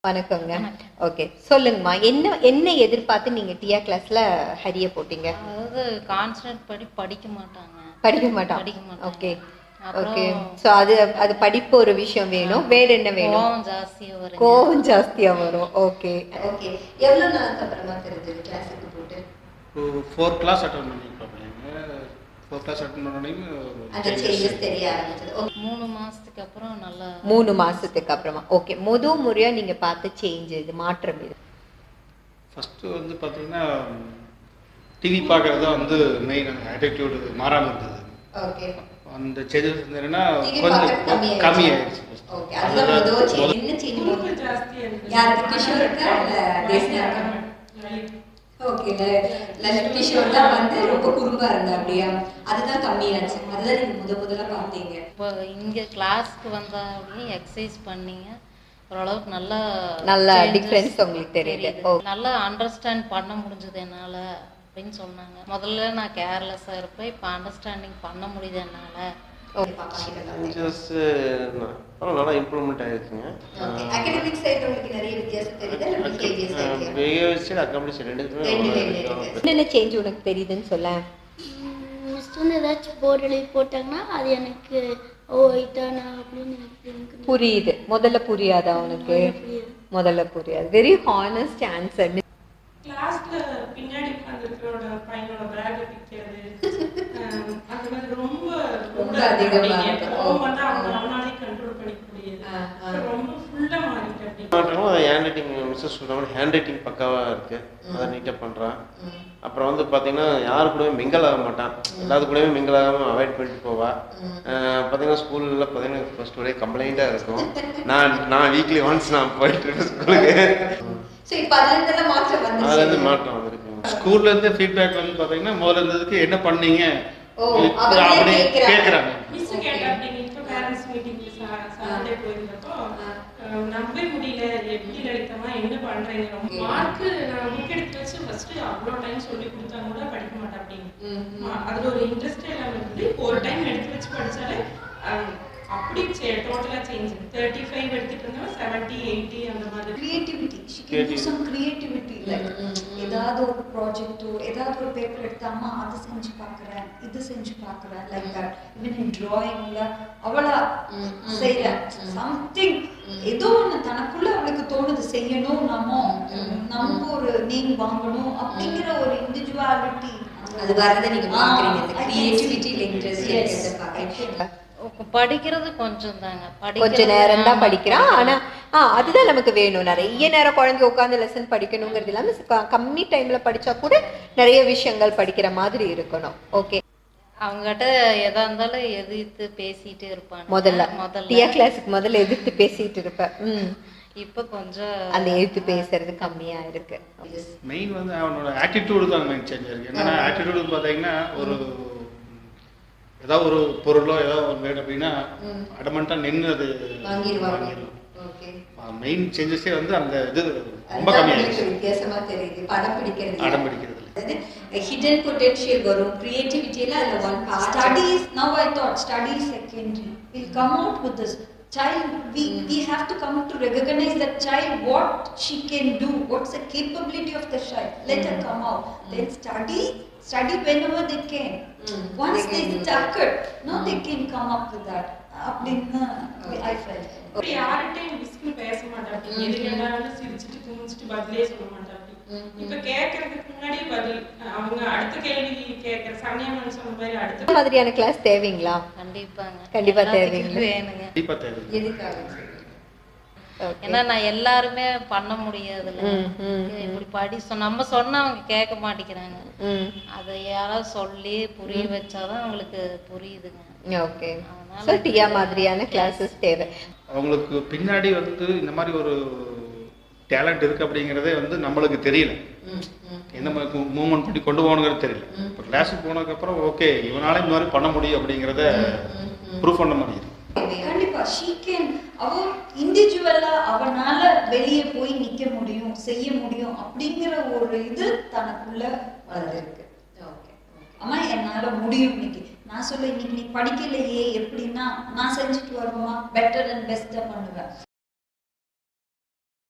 வணக்கங்க. ஓகே. சொல்லுங்கம்மா. என்ன என்ன எதிர்பார்த்து நீங்க டியா கிளாஸ்ல ஹரிய போட்டீங்க? அதாவது கான்சன்ட்ரேட் பண்ணி படிக்க மாட்டாங்க. படிக்க மாட்டான். படிக்க மாட்டாங்க. ஓகே. ஓகே. அப்புறம் சோ அது படிப்பு ஒரு விஷயம் வேணும். வேற என்ன வேணும்? கோவம் ஜாஸ்தியா வரும். கோவம் ஜாஸ்தியா வரும். ஓகே. ஓகே. எவ்வளவு நாளுக்கு அப்புறமா தெரிஞ்சது கிளாஸுக்கு போட்டு? 4 கிளாஸ் அட்டெண்ட் பண்ணிருக்கோம் பையங்க. 4 கிளாஸ் அட்டெண்ட் பண்ணோனேயும் அந்த சேஞ்சஸ் தெரிய ஆரம்பிச்சது. 3 மாசத்துக்கு அப்புறம் நல்லா 3 மாசத்துக்கு அப்புறமா. ஓகே. முதல் முறையா நீங்க பார்த்த சேஞ்ச் இது மாற்றம் இது. ஃபர்ஸ்ட் வந்து பாத்தீங்கன்னா டிவி பார்க்கறது தான் வந்து மெயின் ஆட்டிடியூட் மாறாம இருந்தது. ஓகே. அந்த சேஞ்சஸ் என்னன்னா கொஞ்சம் கம்மி ஆயிடுச்சு. ஓகே. அதுதான் முதல் சேஞ்ச். என்ன சேஞ்ச் ரொம்ப ஜாஸ்தியா இருக்கு. யாருக்கு கிஷோருக்கு இல்ல தேசியாக்கா? ஓகே. லலித் கிஷோர் தான் வந்து ரொம்ப குறும்பா இருந்தா அப்படியா? அதுதான் கம்மியாச்சு. அதுதான் நீங்க முதல்ல பார்த்தீங்க. இப்போ இங்க கிளாஸ்க்கு வந்தா அப்படியே எக்ஸசைஸ் பண்ணீங்க ஓரளவுக்கு நல்ல டிஃபரன்ஸ் உங்களுக்கு தெரியுது. நல்லா அண்டர்ஸ்டாண்ட் பண்ண முடிஞ்சது என்னால அப்படின்னு சொன்னாங்க. முதல்ல நான் கேர்லெஸ்ஸா இருப்பேன். இப்போ அண்டர்ஸ்டாண்டிங் பண்ண முடியுது என்னால. சேஞ்சஸ் நல்லா இம்ப்ரூவ்மெண்ட் ஆயிருக்குங்க. அகாடமிக் சைடு உங்களுக்கு நிறைய வித்தியாசம் தெரியுது. இல்ல பிஹேவியர் சைடுல? பிஹேவியர் சைடு அகாடமிக் சைடு ரெண்டுக்குமே என்ன சேஞ்ச் உனக்கு தெரியுதுன்னு சொல்ல? மிஸ் வந்து ஏதாச்சும் போர்டு எழுதி போட்டாங்கன்னா அது எனக்கு இதானா அப்படின்னு எனக்கு புரியுது. முதல்ல புரியாதா உனக்கு? முதல்ல புரியாது. Very honest answer. கிளாஸ்ல பின்னாடி உட்கார்ந்திருக்கிறோட பையனோட பேக் பிக்கிறது அந்த மாதிரி ரொம்ப அதிகமா இருக்கு. கோவம் வந்து அவனாலே கண்ட்ரோல் பண்ணிக்க முடியாது. ரொம்ப ஃபுல்லா மாறிட்டு ஹேண்ட் ரைட்டிங் மிஸ்ஸஸ் சொல்ற மாதிரி ஹேண்ட் ரைட்டிங் பக்காவா இருக்கு. அதை நீட்டாக பண்ணுறான். அப்புறம் வந்து பார்த்தீங்கன்னா யாரு கூடவே மிங்கல் ஆக மாட்டான். எல்லாத்து கூடவே மிங்கல் ஆகாமல் அவாய்ட் பண்ணிட்டு போவா. பார்த்தீங்கன்னா ஸ்கூலில் பார்த்தீங்கன்னா ஃபர்ஸ்ட் ஒரே கம்ப்ளைண்ட்டாக இருக்கும். நான் வீக்லி ஒன்ஸ் நான் போயிட்டு இருக்கேன் ஸ்கூலுக்கு. அதுலேருந்து மாற்றம் வந்திருக்கு. ஸ்கூல்ல இருந்து ஃபீட்பேக் வந்து பாத்தீங்கன்னா முதல்ல இருந்ததுக்கு என்ன பண்ணீங்க அப்படி கேக்குறாங்க. மிஸ் கேட்டாங்க இப்போ பேரண்ட்ஸ் மீட்டிங்ல சாட்டர்டே போயிருந்தப்போ நம்பவே முடியல எப்படி லலிதமா என்ன பண்றீங்க ரொம்ப மார்க் நான் புக் எடுத்து வச்சு ஃபர்ஸ்ட் அவ்வளோ டைம் சொல்லி கொடுத்தா கூட படிக்க மாட்டேன் அப்படின்னு அதுல ஒரு இன்ட்ரெஸ்டே இல்லாம இருக்குது. ஒரு டைம் எடுத்து வச்சு படிச்சாலே அப்படி டோட்டலா சேஞ்ச் 35 எடுத்துட்டு இருந்தோம் 70 80 அந்த மாதிரி. Creativity she can do some creativity like ஏதாவது ஒரு ப்ராஜெக்ட்டோ ஏதாவது ஒரு பேப்பர் எடுத்தாமா அது செஞ்சு பார்க்கறேன் இது செஞ்சு பார்க்கறேன் லைக் தட். even in drawingல அவளா செய்யற something ஏதோ ஒன்று தனக்குள்ள அவளுக்கு தோணுது செய்யணும் நம்ம ஒரு நேம் வாங்கணும் அப்படிங்கிற ஒரு இண்டிவிஜுவாலிட்டி அது வரதை நீங்க பாக்குறீங்க. இந்த கிரியேட்டிவிட்டில இன்ட்ரெஸ்ட் இருக்கிறத பாக்குறீங்க. படிக்கிறது கொஞ்சம் தாங்க. கொஞ்ச நேரம் தான் படிக்கிறான். ஆனா அதுதான் நமக்கு வேணும். நிறைய நேரம் குழந்தை உட்காந்து லெசன் படிக்கணுங்கிறது இல்லாம கம்மி டைம்ல படிச்சா கூட நிறைய விஷயங்கள் படிக்கிற மாதிரி இருக்கணும். ஓகே. அவங்ககிட்ட எதா இருந்தாலும் எதிர்த்து பேசிட்டே இருப்பாங்க. முதல்ல டியா கிளாஸுக்கு முதல்ல எதிர்த்து பேசிட்டு இருப்பேன். இப்ப கொஞ்சம் அந்த எதிர்த்து பேசுறது கம்மியா இருக்கு. மெயின் வந்து அவனோட ஆட்டிடியூடு தான் மெயின் சேஞ்ச் இருக்கு. என்னன்னா ஆட்டிடியூடு பாத்தீங்கன்னா ஒரு ஏதாவது ஒரு பொருளோ ஏதாவது ஒரு வேணும் அப்படின்னா அடமெண்டா நின்று அது வாங்கிடுவாங்க. மெயின் சேஞ்சஸே வந்து அந்த இது ரொம்ப கம்மியாயிடுச்சு. வித்தியாசமா தெரியுது. படம் பிடிக்கிறது அடம் பிடிக்கிறது ஹிடன் பொட்டன்ஷியல் வரும். கிரியேட்டிவிட்டில அதுல one part. studies now I thought studies secondary will come out with this child. We have to come to recognize that child, what she can do, what's the capability of the child. Let her come out. Then study whenever they can. Once they stuck it, no they can come up with that. அப்படின்னா I felt யார்கிட்டயும் மிஸ்க்கு பேச மாட்டாங்க. எது கேட்டாலும் சிரிச்சிட்டு குமிச்சிட்டு பதிலே சொல்ல மாட்டாங்க. இப்ப கேட்கறதுக்கு முன்னாடி பதில் அவங்க அடுத்த கேள்வி கேட்கற சமயம் சொன்ன மாதிரி அடுத்த மாதிரியான கிளாஸ் தேவைங்களா? கண்டிப்பா தேவைங்க. வேணுங்க. கண்டிப்பா தேவை. எதுக்காக? ஏன்னா நான் எல்லாருமே பண்ண முடியாதுல்ல. இப்படி படி நம்ம சொன்னா அவங்க கேட்க மாட்டேங்கிறாங்க. அதை யாராவது சொல்லி புரிய வச்சாதான் அவங்களுக்கு புரியுதுங்க. ஓகே. சோ டியா மாதிரியான கிளாसेस தேவை. அவங்களுக்கு பின்னாடி வந்து இந்த மாதிரி ஒரு டேலண்ட் இருக்கு அப்படிங்கறதே வந்து நம்மளுக்கு தெரியல. என்ன மாதிரி மூவ்மெண்ட் பண்ணி கொண்டு போகணுங்கிறது தெரியல. இப்போ கிளாஸுக்கு போனதுக்கு அப்புறம் ஓகே இவனால இந்த மாதிரி பண்ண முடியும் அப்படிங்கறத ப்ரூவ் பண்ண முடியுது. கண்டிப்பா she can அவ இண்டிவிஜுவலா அவனால வெளியே போய் நிக்க முடியும் செய்ய முடியும் அப்படிங்கிற ஒரு இது தனக்குள்ள வளர்ந்துருக்கு. ஓகே. அம்மா என்னால முடியும் இன்னைக்கு நான் சொல்ல இன்னைக்கு நீ படிக்கலையே எப்படின்னா நான் செஞ்சுட்டு வருமா பெட்டர் அண்ட் பெஸ்டா பண்ணுவேன்.